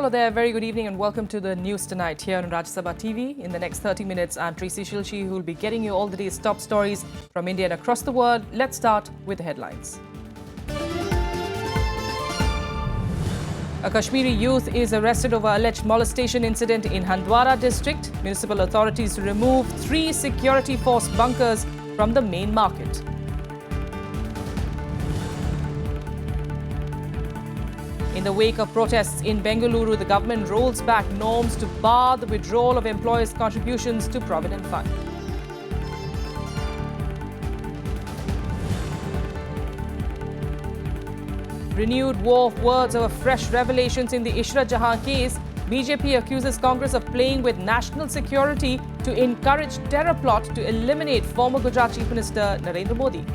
Hello there, very good evening and welcome to the news tonight here on Sabha TV. In the next 30 minutes, I'm Tracy Shilshi, who will be getting you all the day's top stories from India and across the world. Let's start with the headlines. A Kashmiri youth is arrested over alleged molestation incident in Handwara district. Municipal authorities remove 3 security force bunkers from the main market. In the wake of protests in Bengaluru, the government rolls back norms to bar the withdrawal of employers' contributions to Provident Fund. Renewed war of words over fresh revelations in the Ishrat Jahan case. BJP accuses Congress of playing with national security to encourage terror plot to eliminate former Gujarat Chief Minister Narendra Modi.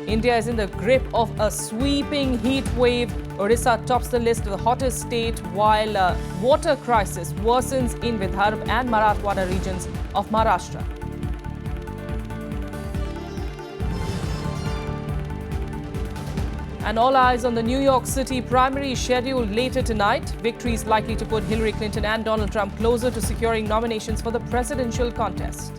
India is in the grip of a sweeping heat wave. Odisha tops the list of the hottest state, while water crisis worsens in Vidarbha and Marathwada regions of Maharashtra. And all eyes on the New York City primary scheduled later tonight. Victory is likely to put Hillary Clinton and Donald Trump closer to securing nominations for the presidential contest.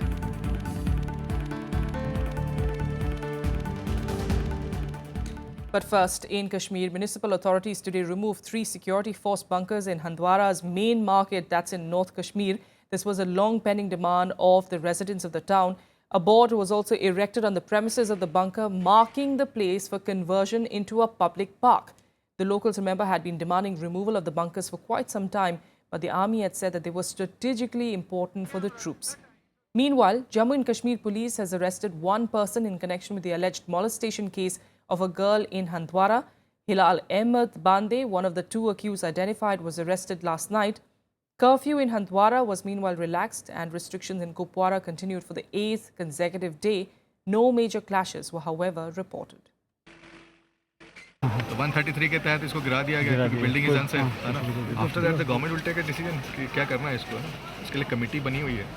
But first, in Kashmir, municipal authorities today removed 3 security force bunkers in Handwara's main market, that's in North Kashmir. This was a long-pending demand of the residents of the town. A board was also erected on the premises of the bunker, marking the place for conversion into a public park. The locals, remember, had been demanding removal of the bunkers for quite some time, but the army had said that they were strategically important for the troops. Meanwhile, Jammu and Kashmir police has arrested 1 person in connection with the alleged molestation case of a girl in Handwara. Hilal Ahmed Bande, one of the 2 accused identified, was arrested last night. Curfew in Handwara was meanwhile relaxed and restrictions in Kupwara continued for the 8th consecutive day. No major clashes were, however, reported. तो 133 के तहत इसको गिरा दिया गया क्योंकि building is unsafe है ना. After that the government will take a decision कि क्या करना है इसको. इसके लिए कमेटी बनी हुई है.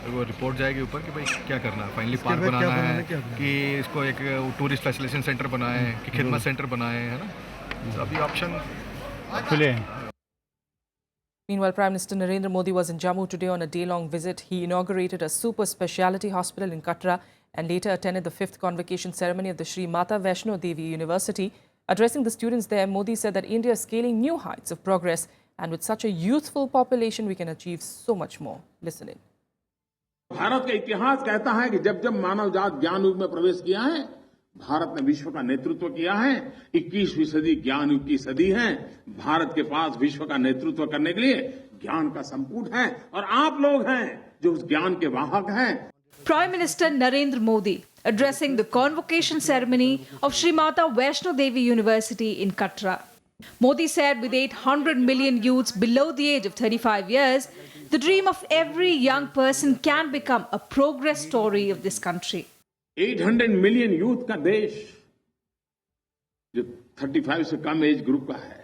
वो रिपोर्ट जाएगी ऊपर कि भाई क्या करना है. फाइनली पार्क बनाना है कि इसको एक टूरिस्ट फैसिलिटेशन सेंटर बनाए कि खिदमत सेंटर बनाए, है ना. तो अभी ऑप्शन खुले हैं. Meanwhile, Prime Minister Narendra Modi was in Jammu today on a day-long visit. He inaugurated a super speciality hospital in Katra and later attended the 5th convocation ceremony of the Sri Mata Vaishno Devi University. Addressing the students there, Modi said that India is scaling new heights of progress, and with such a youthful population, we can achieve so much more. Listen in. Bharat का इतिहास कहता है कि जब जब मानव जात ज्ञान युग में प्रवेश किया है, भारत ने विश्व का नेतृत्व किया है. 21वीं सदी ज्ञान युग की सदी है. भारत के पास विश्व का नेतृत्व करने के लिए ज्ञान का संपुट है और आप लोग हैं जो उस ज्ञान के वाहक हैं. Prime Minister Narendra Modi addressing the convocation ceremony of Sri Mata Vaishno Devi University in Katra. Modi said with 800 million youths below the age of 35 years, the dream of every young person can become a progress story of this country. 800 million youth का देश जो 35 से कम age group का है,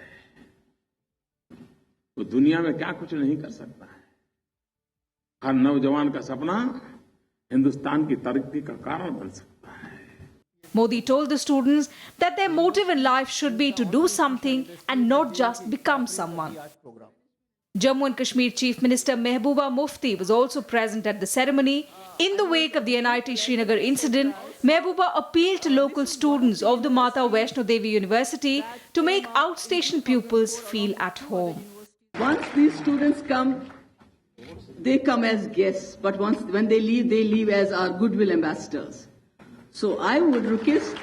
वो दुनिया में क्या कुछ नहीं कर सकता है. हर नौजवान का सपना हिंदुस्तान की तरक्की का कारण बन सकता है. Modi told the students that their motive in life should be to do something and not just become someone. Jammu and Kashmir Chief Minister Mehbooba Mufti was also present at the ceremony. In the wake of the NIT Srinagar incident, Mehbooba appealed to local students of the Mata Vaishno Devi University to make outstation pupils feel at home. Once these students come, they come as guests, but when they leave as our goodwill ambassadors. So I would request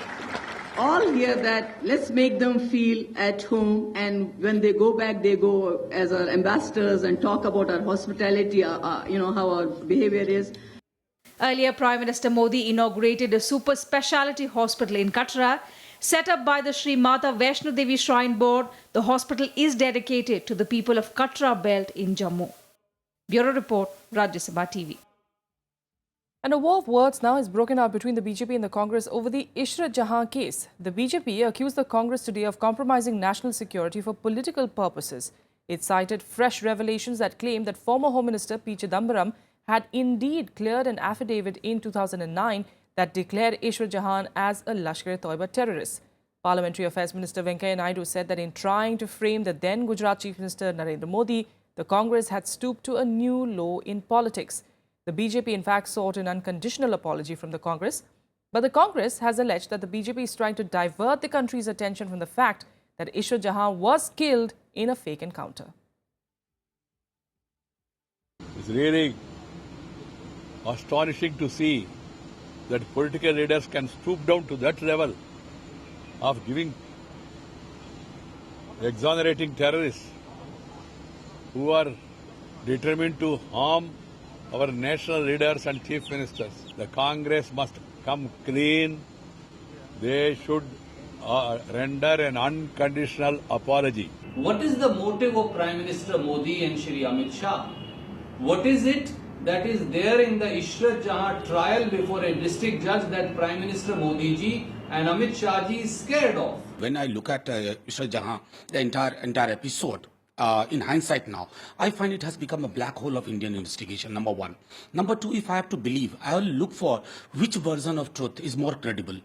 all here that let's make them feel at home, and when they go back, they go as our ambassadors and talk about our hospitality, how our behavior is. Earlier, Prime Minister Modi inaugurated a super speciality hospital in Katra. Set up by the Sri Mata Vaishno Devi Shrine Board, the hospital is dedicated to the people of Katra belt in Jammu. Bureau Report, Rajya Sabha TV. And a war of words now is broken out between the BJP and the Congress over the Ishrat Jahan case. The BJP accused the Congress today of compromising national security for political purposes. It cited fresh revelations that claim that former Home Minister P. Chidambaram had indeed cleared an affidavit in 2009 that declared Ishwar Jahan as a Lashkar-e-Toiba terrorist. Parliamentary Affairs Minister Venkaiah Naidu said that in trying to frame the then Gujarat Chief Minister Narendra Modi, the Congress had stooped to a new low in politics. The BJP in fact sought an unconditional apology from the Congress. But the Congress has alleged that the BJP is trying to divert the country's attention from the fact that Ishwar Jahan was killed in a fake encounter. It's really astonishing to see that political leaders can stoop down to that level of exonerating terrorists who are determined to harm our national leaders and chief ministers. The Congress must come clean. They should render an unconditional apology. What is the motive of Prime Minister Modi and Shri Amit Shah? What is it that is there in the Ishwar Jahan trial before a district judge that Prime Minister Modi ji and Amit Shah ji is scared of? When I look at Ishwar Jahan, the entire episode, in hindsight now, I find it has become a black hole of Indian investigation, number one. Number two, if I have to believe, I will look for which version of truth is more credible.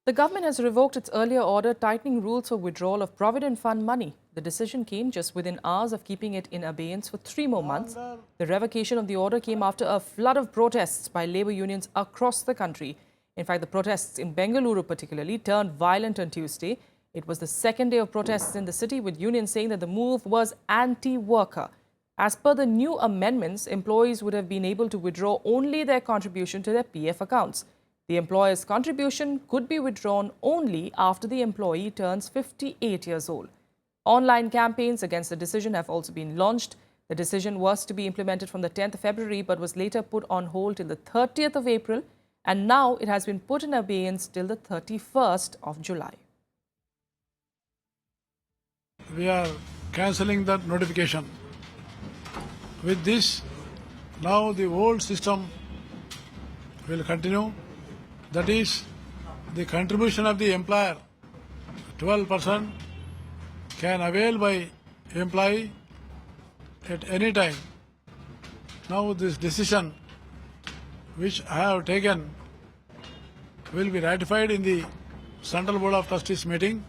The government has revoked its earlier order tightening rules for withdrawal of Provident Fund money. The decision came just within hours of keeping it in abeyance for 3 more months. The revocation of the order came after a flood of protests by labour unions across the country. In fact, the protests in Bengaluru particularly turned violent on Tuesday. It was the second day of protests in the city, with unions saying that the move was anti-worker. As per the new amendments, employees would have been able to withdraw only their contribution to their PF accounts. The employer's contribution could be withdrawn only after the employee turns 58 years old. Online campaigns against the decision have also been launched. The decision was to be implemented from the 10th of February but was later put on hold till the 30th of April, and now it has been put in abeyance till the 31st of July. We are cancelling that notification. With this, now the old system will continue. That is, the contribution of the employer, 12%, can avail by employee at any time. Now this decision which I have taken will be ratified in the Central Board of Trustees meeting.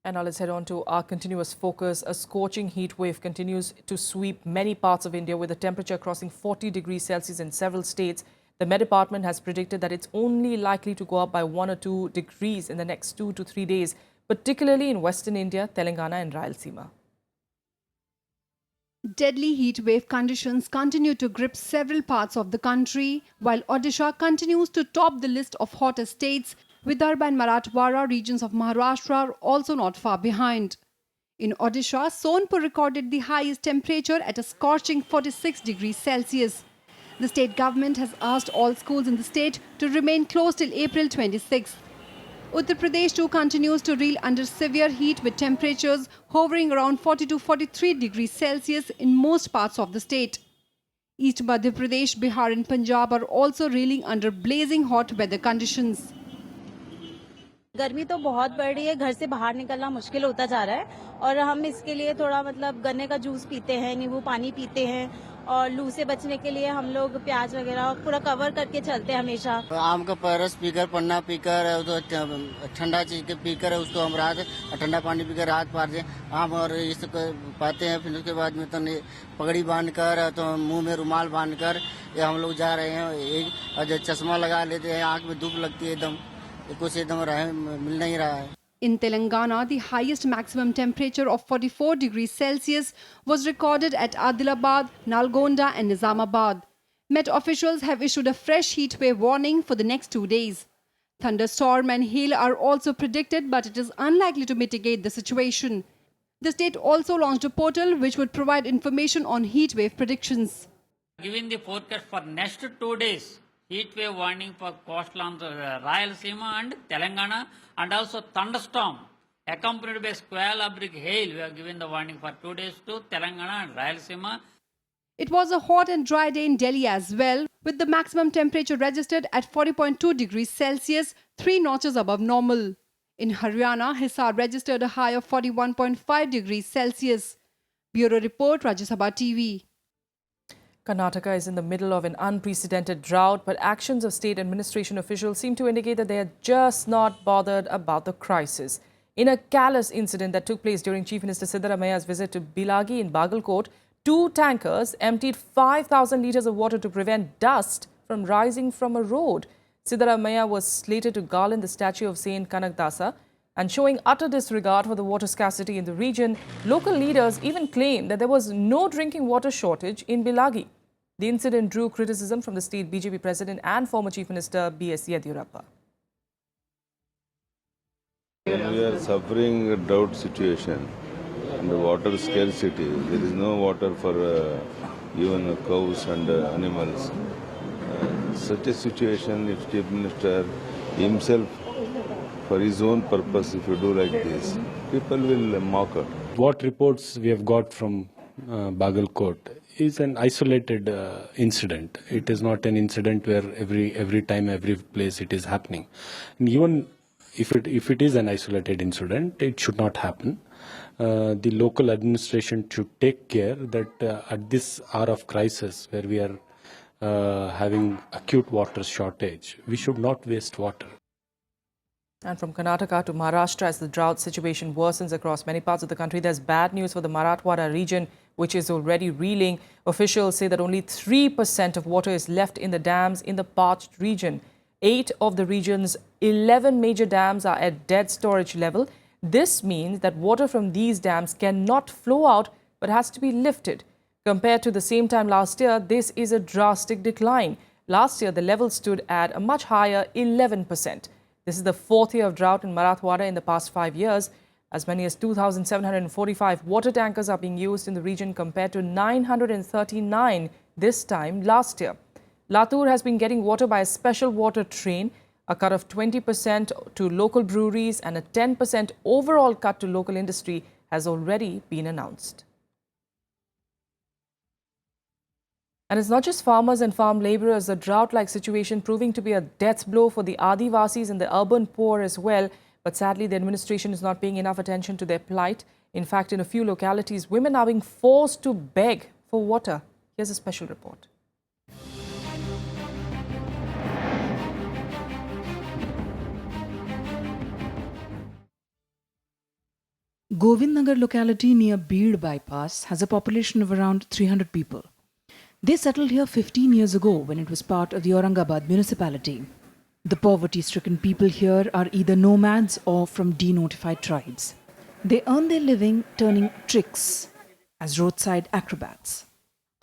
And now let's head on to our continuous focus. A scorching heat wave continues to sweep many parts of India, with the temperature crossing 40 degrees Celsius in several states. The Met Department has predicted that it's only likely to go up by 1 or 2 degrees in the next 2 to 3 days, particularly in Western India, Telangana and Rayalaseema. Deadly heat wave conditions continue to grip several parts of the country, while Odisha continues to top the list of hottest states. Vidarbha and Marathwada regions of Maharashtra are also not far behind. In Odisha, Sonpur recorded the highest temperature at a scorching 46 degrees Celsius. The state government has asked all schools in the state to remain closed till April 26th. Uttar Pradesh too continues to reel under severe heat, with temperatures hovering around 40 to 43 degrees Celsius in most parts of the state. East Madhya Pradesh, Bihar and Punjab are also reeling under blazing hot weather conditions. गर्मी तो बहुत बढ़ रही है, घर से बाहर निकलना मुश्किल होता जा रहा है और हम इसके लिए थोड़ा गन्ने का जूस पीते हैं, नींबू पानी पीते हैं और लू से बचने के लिए हम लोग प्याज वगैरह पूरा कवर करके चलते हैं हमेशा. आम का परस पीकर, पन्ना पीकर, तो ठंडा चीज के पीकर उसको हम राहत, ठंडा पानी पीकर राहत पाते हैं. आम और ये सब पाते हैं. फिर उसके बाद में तो पगड़ी बांधकर, तो मुंह में रुमाल बांधकर ये हम लोग जा रहे हैं. और चश्मा लगा लेते हैं, आंख में धूप लगती है, एकदम कुछ एकदम मिल नहीं रहा है. In Telangana, the highest maximum temperature of 44 degrees Celsius was recorded at Adilabad, Nalgonda and Nizamabad. Met officials have issued a fresh heat wave warning for the next 2 days. Thunderstorm and hail are also predicted, but it is unlikely to mitigate the situation. The state also launched a portal which would provide information on heat wave predictions. Given the forecast for next 2 days, heat wave warning for coastal Rayalaseema and Telangana, and also thunderstorm accompanied by squall or big hail. We have given the warning for 2 days to Telangana and Rayalaseema. It was a hot and dry day in Delhi as well, with the maximum temperature registered at 40.2 degrees Celsius, 3 notches above normal. In Haryana, Hisar registered a high of 41.5 degrees Celsius. Bureau Report, Rajya Sabha TV. Karnataka is in the middle of an unprecedented drought, but actions of state administration officials seem to indicate that they are just not bothered about the crisis. In a callous incident that took place during Chief Minister Siddaramaia's visit to Bilagi in Bagalkot, 2 tankers emptied 5,000 litres of water to prevent dust from rising from a road. Siddaramaiya was slated to garland the statue of Saint Kanakdasa, and showing utter disregard for the water scarcity in the region, local leaders even claimed that there was no drinking water shortage in Bilagi. The incident drew criticism from the state BJP president and former Chief Minister B.S. Yediyurappa. We are suffering a drought situation and water scarcity. There is no water for even cows and animals. Such a situation, if Chief Minister himself, for his own purpose, if you do like this, people will mock her. What reports we have got from Bagalkot is an isolated incident. It is not an incident where every time, every place it is happening. And even if it is an isolated incident, it should not happen. The local administration should take care that at this hour of crisis, where we are having acute water shortage, we should not waste water. And from Karnataka to Maharashtra, as the drought situation worsens across many parts of the country, there's bad news for the Marathwada region, which is already reeling. Officials say that only 3% of water is left in the dams in the parched region. 8 of the region's 11 major dams are at dead storage level. This means that water from these dams cannot flow out but has to be lifted. Compared to the same time last year, this is a drastic decline. Last year, the level stood at a much higher 11%. This is the 4th year of drought in Marathwada in the past 5 years. As many as 2,745 water tankers are being used in the region compared to 939 this time last year. Latur has been getting water by a special water train. A cut of 20% to local breweries and a 10% overall cut to local industry has already been announced. And it's not just farmers and farm laborers, the drought-like situation proving to be a death blow for the Adivasis and the urban poor as well. But sadly, the administration is not paying enough attention to their plight. In fact, in a few localities, women are being forced to beg for water. Here's a special report. Govindnagar locality near Beed bypass has a population of around 300 people. They settled here 15 years ago when it was part of the Inurangabad municipality. The poverty-stricken people here are either nomads or from denotified tribes. They earn their living turning tricks as roadside acrobats.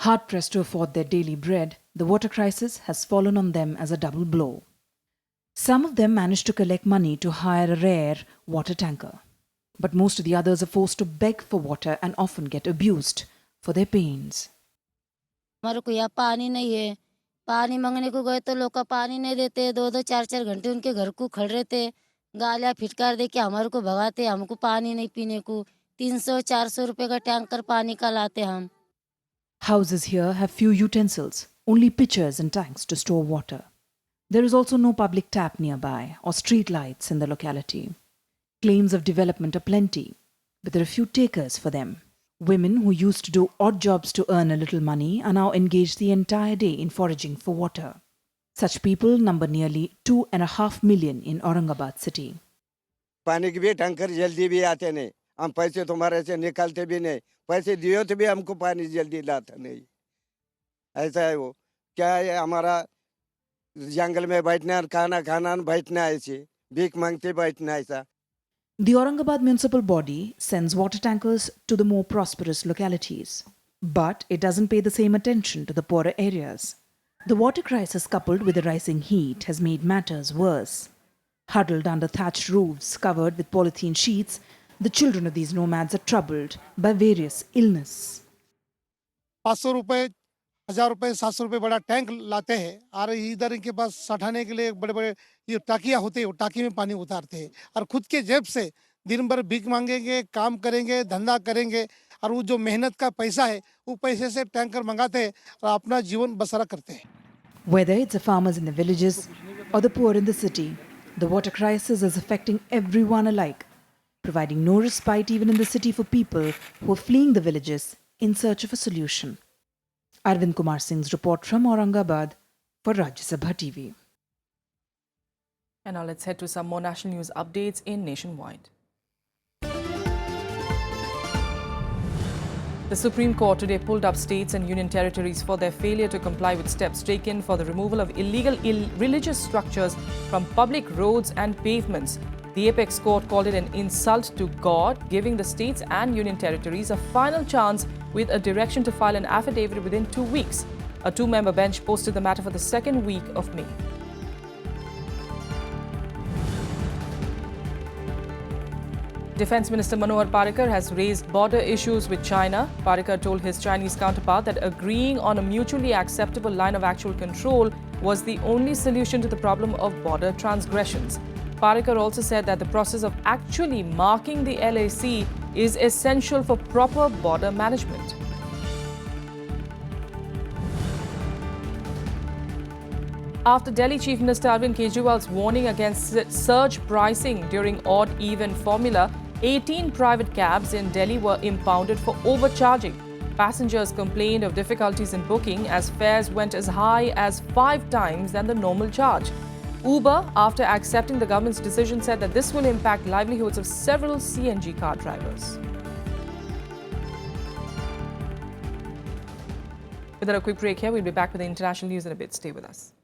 Hard-pressed to afford their daily bread, the water crisis has fallen on them as a double blow. Some of them managed to collect money to hire a rare water tanker. But most of the others are forced to beg for water and often get abused for their pains. हमारे को यहाँ पानी नहीं है, पानी मांगने को गए तो लोग का पानी नहीं देते, 2-2 4-4 घंटे उनके घर को खड़ रहे थे, गालियाँ फिटकार दे के हमारे को भगाते, हमको पानी नहीं पीने को, 300-400 रुपए का टैंकर पानी का लाते हम. Houses here have few utensils, only pitchers and tanks to store water. There is also no public tap nearby or street lights in the locality. Claims of development are plenty, but there are few takers for them. Women who used to do odd jobs to earn a little money are now engaged the entire day in foraging for water. Such people number nearly 2.5 million in Aurangabad city. पानी के भी tanker जल्दी भी आते नहीं, हम पैसे तुम्हारे से निकालते भी नहीं, पैसे दियो तो भी हमको पानी जल्दी लाता नहीं. ऐसा है वो, क्या है हमारा जंगल में बैठना, खाना खाना बैठना ऐसे, भीख मांगते बैठना ऐसा. The Aurangabad municipal body sends water tankers to the more prosperous localities. But it doesn't pay the same attention to the poorer areas. The water crisis coupled with the rising heat has made matters worse. Huddled under thatched roofs covered with polythene sheets, the children of these nomads are troubled by various illness. 500 रुपए, 1000 रुपए, 700 रुपए बड़ा tank लाते हैं और इधर इनके पास सठाने के लिए बड़े-बड़े ये टाकियां होते हैं, टाकी में पानी उतारते हैं और खुद के जेब से दिन भर भीख मांगेंगे, काम करेंगे, धंधा करेंगे और वो जो मेहनत का पैसा है वो पैसे से टैंकर मंगाते हैं और अपना जीवन बसरा करते हैं. Whether it's the farmers in the villages or the poor in the city, the water crisis is affecting everyone alike, providing no respite even in the city for people who are fleeing the villages in search of a solution. Arvind Kumar Singh's report from Aurangabad for Rajya Sabha TV. And now let's head to some more national news updates in Nationwide. The Supreme Court today pulled up states and union territories for their failure to comply with steps taken for the removal of illegal religious structures from public roads and pavements. The apex court called it an insult to God, giving the states and union territories a final chance with a direction to file an affidavit within 2 weeks. A 2-member bench posted the matter for the second week of May. Defence Minister Manohar Parrikar has raised border issues with China. Parrikar told his Chinese counterpart that agreeing on a mutually acceptable line of actual control was the only solution to the problem of border transgressions. Parrikar also said that the process of actually marking the LAC is essential for proper border management. After Delhi Chief Minister Arvind Kejriwal's warning against surge pricing during odd-even formula, 18 private cabs in Delhi were impounded for overcharging. Passengers complained of difficulties in booking as fares went as high as 5 times than the normal charge. Uber, after accepting the government's decision, said that this will impact livelihoods of several CNG car drivers. With a quick break here, we'll be back with the international news in a bit. Stay with us.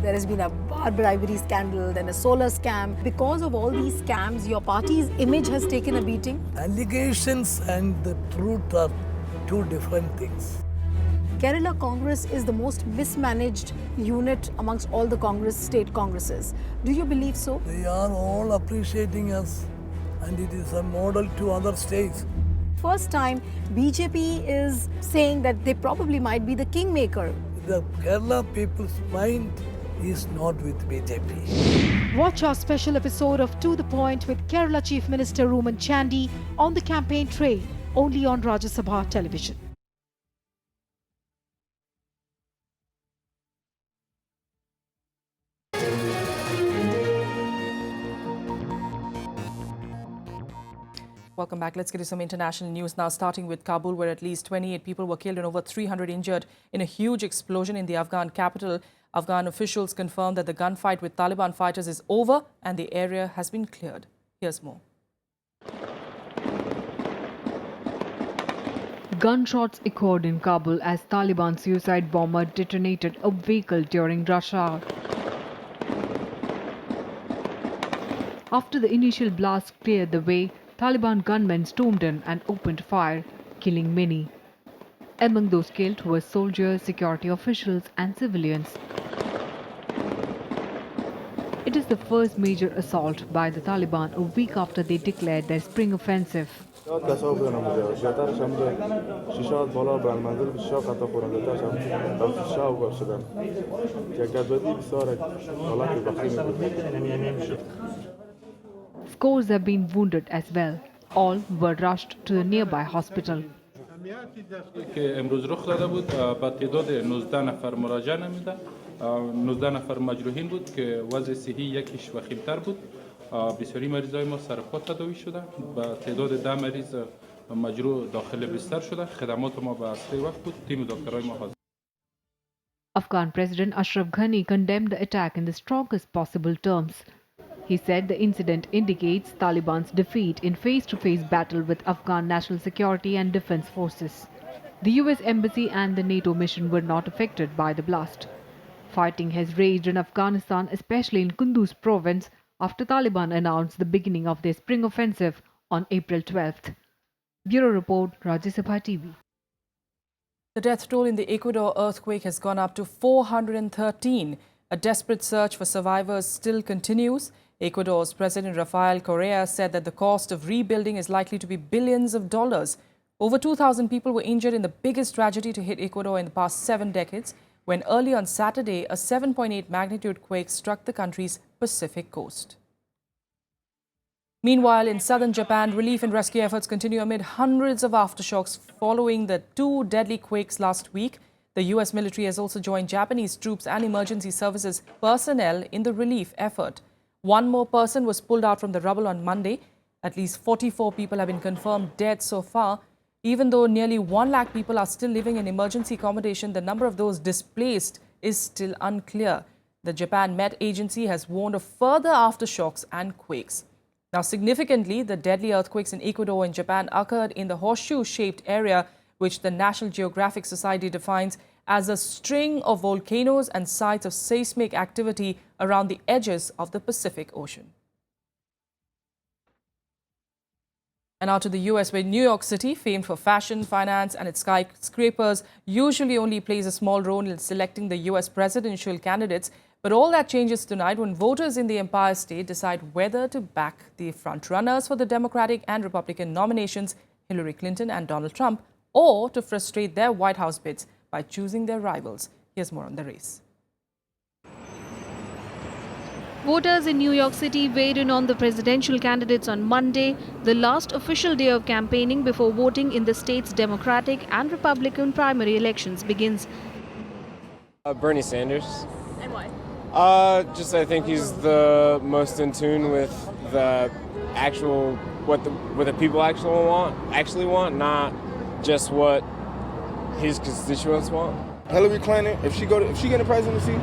There has been a bar bribery scandal, then a solar scam. Because of all these scams, your party's image has taken a beating. Allegations and the truth are two different things. Kerala Congress is the most mismanaged unit amongst all the state congresses. Do you believe so? They are all appreciating us, and it is a model to other states. First time, BJP is saying that they probably might be the kingmaker. The Kerala people's mind is not with BJP. Watch our special episode of To The Point with Kerala Chief Minister Ruman Chandy on the campaign trail, only on Rajya Sabha television. Welcome back. Let's get to some international news now, starting with Kabul, where at least 28 people were killed and over 300 injured in a huge explosion in the Afghan capital. Afghan officials confirmed that the gunfight with Taliban fighters is over and the area has been cleared. Here's more. Gunshots echoed in Kabul as Taliban suicide bomber detonated a vehicle during rush hour. After the initial blast cleared the way, Taliban gunmen stormed in and opened fire, killing many. Among those killed were soldiers, security officials and civilians. It is the first major assault by the Taliban a week after they declared their spring offensive. Scores have been wounded as well. All were rushed to the nearby hospital. که امروز رخ داده بود با تعداد 19 نفر مراجعه نمیده 19 نفر مجروحین بود که وضع صحی یکیش وخیمتر بود بسیاری مریضای ما سر پا تداوی شده با تعداد 10 مریض مجروح داخل بستر شده خدمات ما به اسرع وقت بود تیم دکترای ما حاضر Afghan President Ashraf Ghani condemned the attack in the strongest possible terms. He said the incident indicates Taliban's defeat in face-to-face battle with Afghan national security and defense forces. The US embassy and the NATO mission were not affected by the blast. Fighting has raged in Afghanistan, especially in Kunduz province, after Taliban announced the beginning of their spring offensive on April 12th. Bureau Report, Rajya Sabha TV. The death toll in the Ecuador earthquake has gone up to 413. A desperate search for survivors still continues. Ecuador's President Rafael Correa said that the cost of rebuilding is likely to be billions of dollars. Over 2,000 people were injured in the biggest tragedy to hit Ecuador in the past 7 decades, when early on Saturday, a 7.8 magnitude quake struck the country's Pacific coast. Meanwhile, in southern Japan, relief and rescue efforts continue amid hundreds of aftershocks following the 2 deadly quakes last week. The US military has also joined Japanese troops and emergency services personnel in the relief effort. One more person was pulled out from the rubble on Monday. At least 44 people have been confirmed dead so far. Even though nearly 1 lakh people are still living in emergency accommodation, the number of those displaced is still unclear. The Japan Met Agency has warned of further aftershocks and quakes. Now, significantly, the deadly earthquakes in Ecuador and Japan occurred in the horseshoe-shaped area, which the National Geographic Society defines as a string of volcanoes and sites of seismic activity around the edges of the Pacific Ocean. And now to the US, where New York City, famed for fashion, finance and its skyscrapers, usually only plays a small role in selecting the US presidential candidates. But all that changes tonight when voters in the Empire State decide whether to back the frontrunners for the Democratic and Republican nominations, Hillary Clinton and Donald Trump, or to frustrate their White House bids by choosing their rivals. Here's more on the race. Voters in New York City weighed in on the presidential candidates on Monday, the last official day of campaigning before voting in the state's Democratic and Republican primary elections begins. Bernie Sanders. And why? I think he's the most in tune with the actual what the people actually want, not just what his constituents want. Hillary Clinton, if she get the presidency,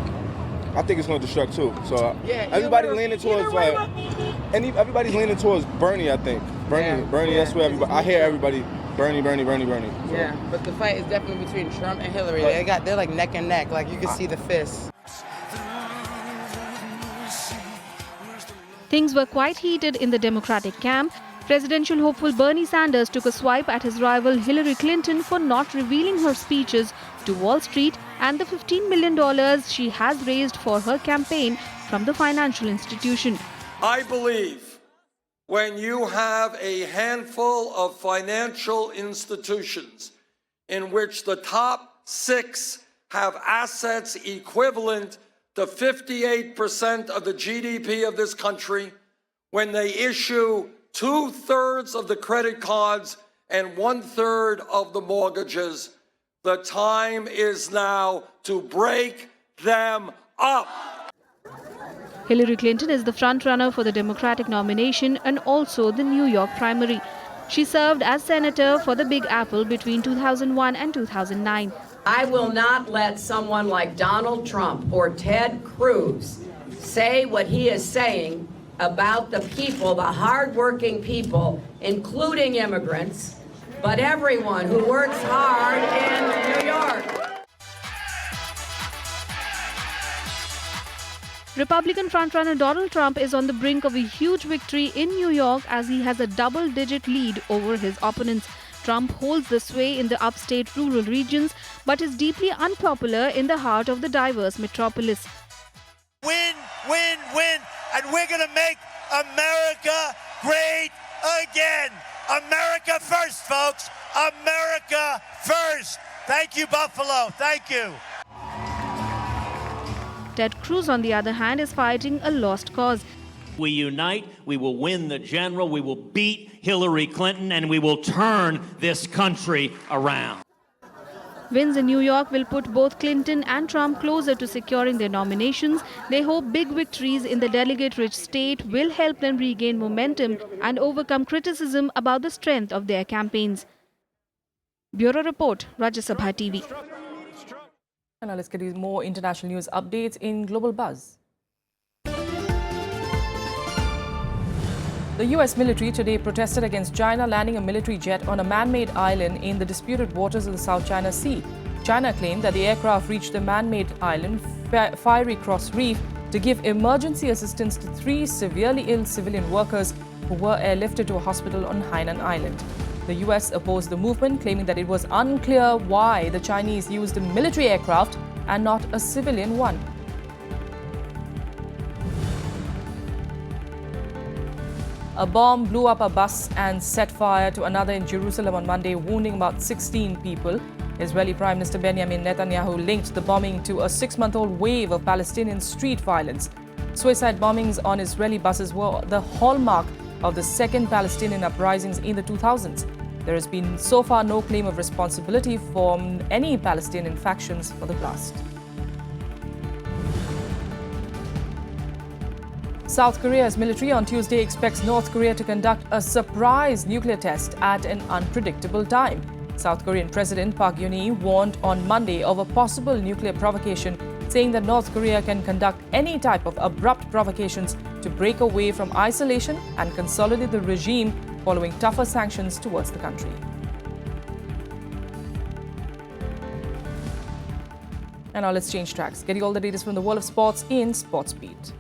I think it's going to destruct too. So everybody's leaning towards everybody's leaning towards Bernie. I think Bernie. That's where everybody. I hear everybody Bernie. So. Yeah, but the fight is definitely between Trump and Hillary. They're like neck and neck. Like you can see the fists. Things were quite heated in the Democratic camp. Presidential hopeful Bernie Sanders took a swipe at his rival Hillary Clinton for not revealing her speeches to Wall Street and the $15 million she has raised for her campaign from the financial institution. I believe when you have a handful of financial institutions in which the top 6 have assets equivalent to 58% of the GDP of this country, when they issue 2/3 of the credit cards and 1/3 of the mortgages, the time is now to break them up. Hillary Clinton is the frontrunner for the Democratic nomination and also the New York primary. She served as senator for the Big Apple between 2001 and 2009. I will not let someone like Donald Trump or Ted Cruz say what he is saying about the people, the hardworking people, including immigrants, but everyone who works hard in New York. Republican frontrunner Donald Trump is on the brink of a huge victory in New York as he has a double-digit lead over his opponents. Trump holds the sway in the upstate rural regions, but is deeply unpopular in the heart of the diverse metropolis. Win, win, win, and we're going to make America great again. America first, folks. America first. Thank you, Buffalo. Thank you. Ted Cruz, on the other hand, is fighting a lost cause. We unite, we will win the general, we will beat Hillary Clinton, and we will turn this country around. Wins in New York will put both Clinton and Trump closer to securing their nominations. They hope big victories in the delegate-rich state will help them regain momentum and overcome criticism about the strength of their campaigns. Bureau Report, Rajya Sabha TV. And now let's get you more international news updates in Global Buzz. The US military today protested against China landing a military jet on a man-made island in the disputed waters of the South China Sea. China claimed that the aircraft reached the man-made island, Fiery Cross Reef, to give emergency assistance to 3 severely ill civilian workers who were airlifted to a hospital on Hainan Island. The US opposed the movement, claiming that it was unclear why the Chinese used a military aircraft and not a civilian one. A bomb blew up a bus and set fire to another in Jerusalem on Monday, wounding about 16 people. Israeli Prime Minister Benjamin Netanyahu linked the bombing to a 6-month-old wave of Palestinian street violence. Suicide bombings on Israeli buses were the hallmark of the second Palestinian uprisings in the 2000s. There has been so far no claim of responsibility from any Palestinian factions for the blast. South Korea's military on Tuesday expects North Korea to conduct a surprise nuclear test at an unpredictable time. South Korean President Park Geun-hye warned on Monday of a possible nuclear provocation, saying that North Korea can conduct any type of abrupt provocations to break away from isolation and consolidate the regime following tougher sanctions towards the country. And now let's change tracks. Getting all the latest from the world of sports in Sports Beat.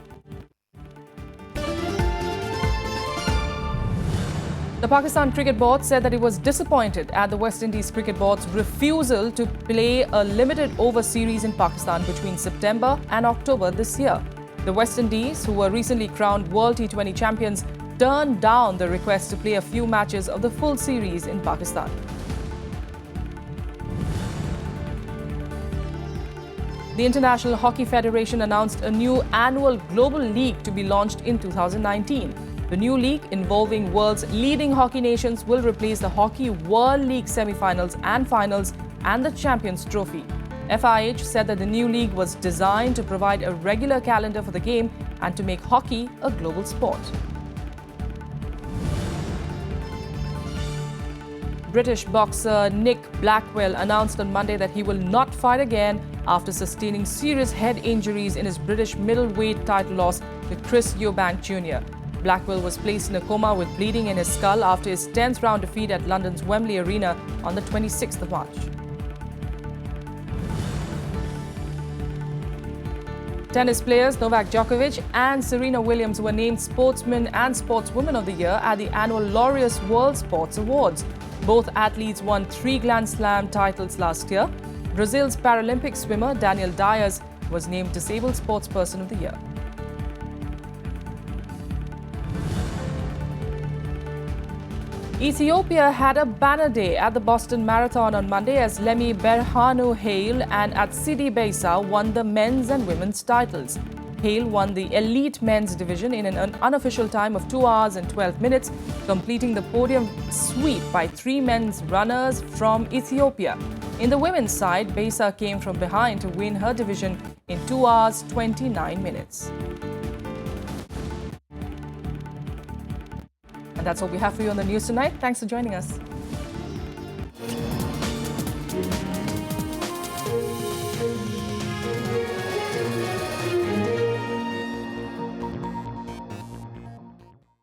The Pakistan Cricket Board said that it was disappointed at the West Indies Cricket Board's refusal to play a limited over series in Pakistan between September and October this year. The West Indies, who were recently crowned World T20 champions, turned down the request to play a few matches of the full series in Pakistan. The International Hockey Federation announced a new annual global league to be launched in 2019. The new league, involving world's leading hockey nations, will replace the Hockey World League semi-finals and finals and the Champions Trophy. FIH said that the new league was designed to provide a regular calendar for the game and to make hockey a global sport. British boxer Nick Blackwell announced on Monday that he will not fight again after sustaining serious head injuries in his British middleweight title loss to Chris Eubank Jr. Blackwell was placed in a coma with bleeding in his skull after his 10th round defeat at London's Wembley Arena on the 26th of March. Tennis players Novak Djokovic and Serena Williams were named Sportsman and Sportswoman of the Year at the annual Laureus World Sports Awards. Both athletes won 3 Grand Slam titles last year. Brazil's Paralympic swimmer Daniel Dias was named Disabled Sportsperson of the Year. Ethiopia had a banner day at the Boston Marathon on Monday as Lemi Berhanu Haile and Atsidi Beisa won the men's and women's titles. Haile won the elite men's division in an unofficial time of 2 hours and 12 minutes, completing the podium sweep by 3 men's runners from Ethiopia. In the women's side, Beisa came from behind to win her division in 2 hours 29 minutes. And that's all we have for you on the news tonight. Thanks for joining us.